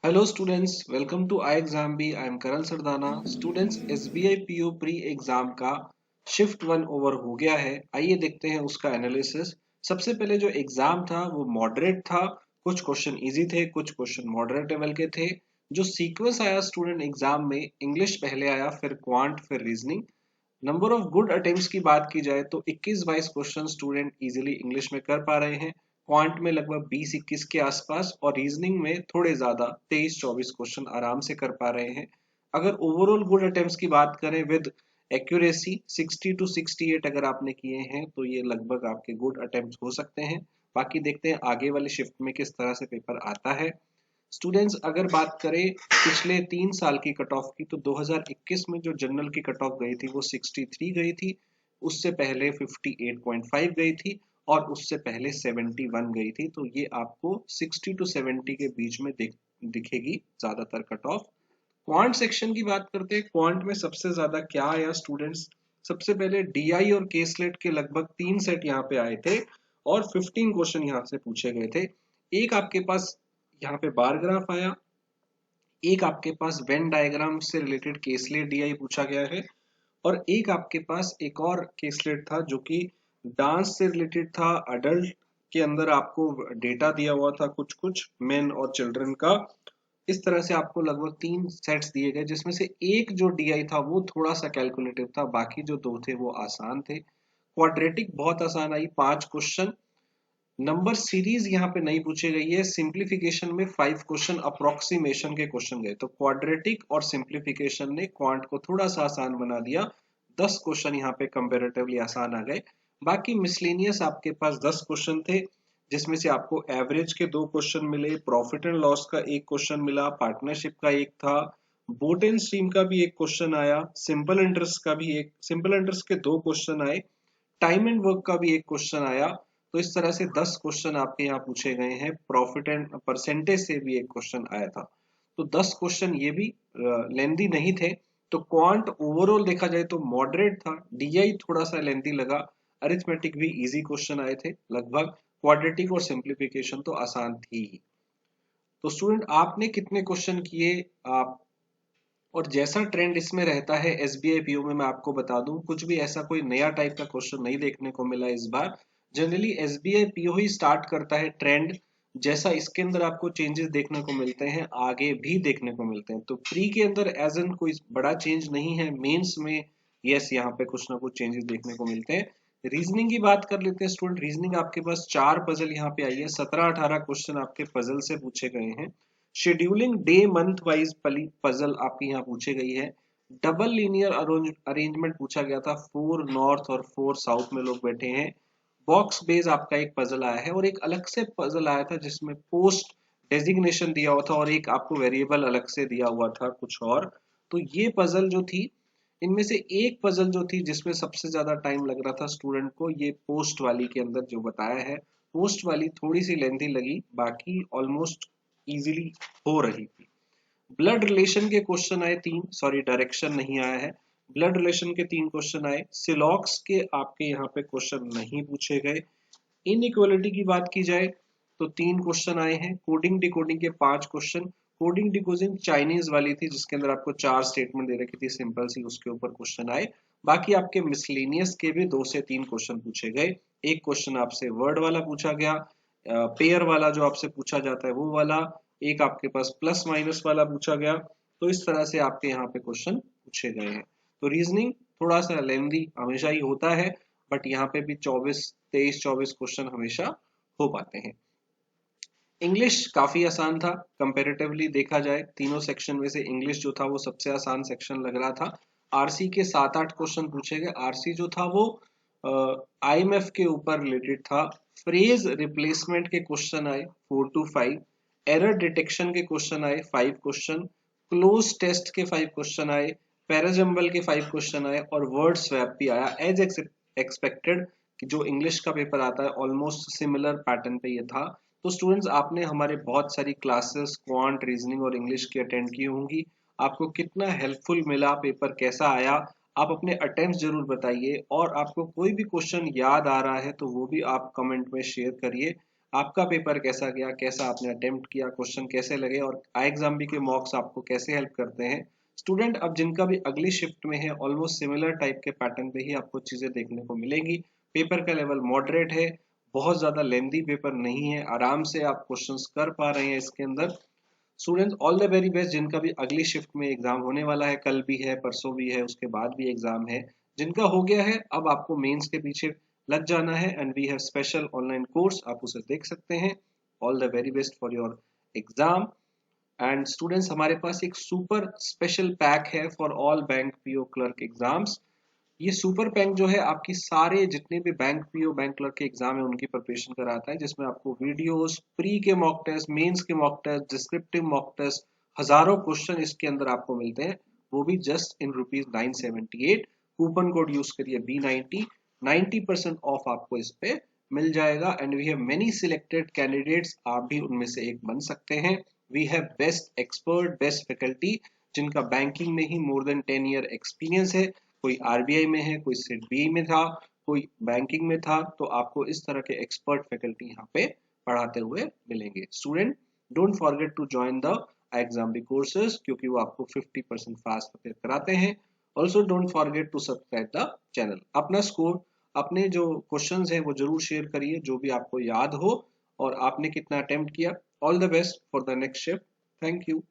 Hello students, welcome to iExamB. I am Karan Sardana. Students SBI PO pre exam का shift 1 over हो गया है। आइए देखते हैं उसका एनालिसिस। सबसे पहले जो एग्जाम था वो मॉडरेट था। कुछ क्वेश्चन इजी थे, कुछ क्वेश्चन मॉडरेट लेवल के थे। जो सीक्वेंस आया स्टूडेंट एग्जाम में, इंग्लिश पहले आया, फिर क्वांट, फिर reasoning. Number of good attempts की बात की जाए तो 21-22 क्वेश्चन स्टूडेंट इजीली इंग्लिश में कर पा रहे हैं। क्वांट में लगभग 20-21 के आसपास और रीजनिंग में थोड़े ज्यादा 23-24 क्वेश्चन आराम से कर पा रहे हैं। अगर ओवरऑल गुड अटेम्प्ट्स की बात करें विद एक्यूरेसी 60 टू 68 अगर आपने किए हैं तो ये लगभग आपके गुड अटेम्प्ट्स हो सकते हैं। बाकी देखते हैं आगे वाले शिफ्ट में किस तरह से पेपर आता है। स्टूडेंट्स अगर बात करें पिछले 3 साल की कट ऑफ की तो 2021 में जो जनरल की कट ऑफ गई थी वो 63 गई थी। उससे पहले 58.5 गई थी और उससे पहले 71 गई थी। तो ये आपको 60 टू 70 के बीच में दिखेगी ज्यादातर कट ऑफ। क्वांट सेक्शन की बात करते हैं। क्वांट में सबसे ज्यादा क्या आया स्टूडेंट्स? सबसे पहले डीआई और के स्लेट के लगभग 3 सेट यहाँ पे आए थे और 15 क्वेश्चन यहाँ से पूछे गए थे। एक आपके पास यहाँ पे बार ग्राफ आया, एक आपके पास वेन डायग्राम से रिलेटेड केसलेट डीआई पूछा गया है और एक आपके पास एक और केसलेट था जो कि डांस से रिलेटेड था। अडल्ट के अंदर आपको डेटा दिया हुआ था कुछ कुछ मेन और चिल्ड्रन का। इस तरह से आपको लगभग 3 सेट्स दिए गए जिसमें से एक जो डीआई था वो थोड़ा सा कैलकुलेटिव था, बाकी जो दो थे वो आसान थे। क्वाड्रेटिक बहुत आसान आई, 5 क्वेश्चन। नंबर सीरीज यहाँ पे नहीं पूछी गई है। सिंप्लीफिकेशन में 5 क्वेश्चन अप्रोक्सीमेशन के क्वेश्चन गए, तो क्वाड्रेटिक और सिंप्लीफिकेशन ने क्वांट को थोड़ा सा आसान बना दिया। 10 क्वेश्चन यहाँ पे कंपेरेटिवली आसान आ गए। बाकी मिसलेनियस आपके पास 10 क्वेश्चन थे जिसमें से आपको एवरेज के 2 क्वेश्चन मिले, प्रॉफिट एंड लॉस का 1 क्वेश्चन मिला, पार्टनरशिप का एक था, बोट एंड स्ट्रीम का भी 1 क्वेश्चन आया, सिंपल इंटरेस्ट के 2 क्वेश्चन आए, टाइम एंड वर्क का भी 1 क्वेश्चन आया। तो इस तरह से 10 क्वेश्चन आपके यहाँ पूछे गए हैं। प्रॉफिट एंड परसेंटेज से भी 1 क्वेश्चन आया था। तो 10 क्वेश्चन ये भी लेंदी नहीं थे। तो क्वांट ओवरऑल देखा जाए तो मॉडरेट था। डीआई थोड़ा सा लेंदी लगा। अरिथमेटिक भी इजी क्वेश्चन आए थे लगभग। क्वाड्रेटिक और सिंप्लीफिकेशन तो आसान थी ही। तो स्टूडेंट आपने कितने क्वेश्चन किए आप, और जैसा ट्रेंड इसमें रहता है एसबीआई पीओ में, मैं आपको बता दूं कुछ भी ऐसा कोई नया टाइप का क्वेश्चन नहीं देखने को मिला इस बार। जनरली एसबीआई पीओ ही स्टार्ट करता है ट्रेंड। जैसा इसके अंदर आपको चेंजेस देखने को मिलते हैं आगे भी देखने को मिलते हैं। तो प्री के अंदर एज एन कोई बड़ा चेंज नहीं है। मेंस में यस यहाँ पे कुछ ना कुछ चेंजेस देखने को मिलते हैं। रीजनिंग की बात कर लेते हैं स्टूडेंट। रीजनिंग आपके पास 4 पजल यहाँ पे आई है। 17-18 क्वेश्चन आपके पजल से पूछे गए हैं। Scheduling day month wise puzzle आपकी यहाँ पूछी गई है। डबल लीनियर अरेंजमेंट पूछा गया था। 4 नॉर्थ और 4 साउथ में लोग बैठे हैं। बॉक्स बेस आपका एक पजल आया है और एक अलग से पजल आया था जिसमें पोस्ट डेजिग्नेशन दिया हुआ था और एक आपको वेरिएबल अलग से दिया हुआ था कुछ और। तो ये पजल जो थी, इनमें से एक पजल जो थी जिसमें सबसे ज्यादा टाइम लग रहा था स्टूडेंट को, ये पोस्ट वाली के अंदर जो बताया है, पोस्ट वाली थोड़ी सी लेंथी लगी, बाकी ऑलमोस्ट इजीली हो रही थी। ब्लड रिलेशन के क्वेश्चन आए 3, सॉरी डायरेक्शन नहीं आया है। ब्लड रिलेशन के 3 क्वेश्चन आए। सिलॉक्स के आपके यहाँ पे क्वेश्चन नहीं पूछे गए। इनइक्वालिटी की बात की जाए तो 3 क्वेश्चन आए हैं। कोडिंग डिकोडिंग के 5 क्वेश्चन। कोडिंग डिकोडिंग चाइनीज वाली थी जिसके अंदर आपको 4 स्टेटमेंट दे रखी थी सिंपल सी, उसके ऊपर क्वेश्चन आए। बाकी आपके मिसलेनियस के भी 2 से 3 क्वेश्चन पूछे गए। एक क्वेश्चन आपसे वर्ड वाला पूछा गया, पेयर वाला जो आपसे पूछा जाता है वो वाला। एक आपके पास प्लस माइनस वाला पूछा गया। तो इस तरह से आपके यहाँ पे क्वेश्चन पूछे गए हैं। तो रीजनिंग थोड़ा सा लेंदी हमेशा ही होता है, बट यहाँ पे भी 23-24 क्वेश्चन हमेशा हो पाते हैं। इंग्लिश काफी आसान था कंपैरेटिवली देखा जाए। तीनों सेक्शन में से इंग्लिश जो था वो सबसे आसान सेक्शन लग रहा था। आरसी के 7-8 क्वेश्चन पूछे गए। आरसी जो था वो आईएमएफ के ऊपर रिलेटेड था। फ्रेज रिप्लेसमेंट के क्वेश्चन आए 4 to 5। एरर डिटेक्शन के क्वेश्चन आए 5 क्वेश्चन। क्लोज टेस्ट के 5 क्वेश्चन आए। पैराजम्बल के 5 क्वेश्चन आए और वर्ड स्वैप भी आया एज एक्सपेक्टेड। जो इंग्लिश का पेपर आता है ऑलमोस्ट सिमिलर पैटर्न पे ये था। तो स्टूडेंट्स आपने हमारे बहुत सारी क्लासेस क्वांट, रीजनिंग और इंग्लिश की अटेंड की होंगी। आपको कितना हेल्पफुल मिला, पेपर कैसा आया, आप अपने अटेम्प्ट जरूर बताइए। और आपको कोई भी क्वेश्चन याद आ रहा है तो वो भी आप कमेंट में शेयर करिए। आपका पेपर कैसा गया, कैसा आपने अटेम्प्ट किया, क्वेश्चन कैसे लगे और आई एग्जाम के मॉक्स आपको कैसे हेल्प करते हैं। स्टूडेंट अब जिनका भी अगली शिफ्ट में है ऑलमोस्ट सिमिलर टाइप के पैटर्न पे ही आपको चीजें देखने को मिलेंगी। पेपर का लेवल मॉडरेट है, बहुत ज्यादा लेंदी पेपर नहीं है, आराम से आप क्वेश्चंस कर पा रहे हैं इसके अंदर। Students all the very best, जिनका भी अगली शिफ्ट में एग्जाम होने वाला है, कल भी है, परसों भी है, उसके बाद भी एग्जाम है। जिनका हो गया है अब आपको मेंस के पीछे लग जाना है and we have special online course, आप उसे देख सकते हैं। All the very best for your exam. And students हमारे पास एक सुपर स्पेशल पैक है for all bank PO clerk exams. ये सुपर बैंक जो है आपकी सारे जितने भी बैंक पीओ बैंक क्लर्क के एग्जाम है उनकी प्रिपरेशन कराता है, जिसमें आपको वीडियोस, प्री के मॉक टेस्ट, मेंस के mock test, descriptive mock test, हजारों क्वेश्चन इसके अंदर आपको मिलते हैं, वो भी just in ₹978। Coupon code use करिए B90, 90% ऑफ आपको इस पे मिल जाएगा। And we have many selected candidates, आप भी उनमें से एक बन सकते हैं। We have best expert, best faculty, जिनका बैंकिंग में ही मोर देन 10 ईयर एक्सपीरियंस है। कोई आरबीआई में है, कोई सिडबी में था, कोई बैंकिंग में था, तो आपको इस तरह के एक्सपर्ट फैकल्टी यहाँ पे पढ़ाते हुए मिलेंगे। Student don't forget to join the exam B courses, क्योंकि वो आपको 50% फास्ट प्रिपेयर कराते हैं। Also don't forget to subscribe the channel. अपना स्कोर, अपने जो क्वेश्चंस हैं वो जरूर शेयर करिए, जो भी आपको याद हो और आपने कितना अटेम्प्ट किया। All the best for the next shift. Thank you.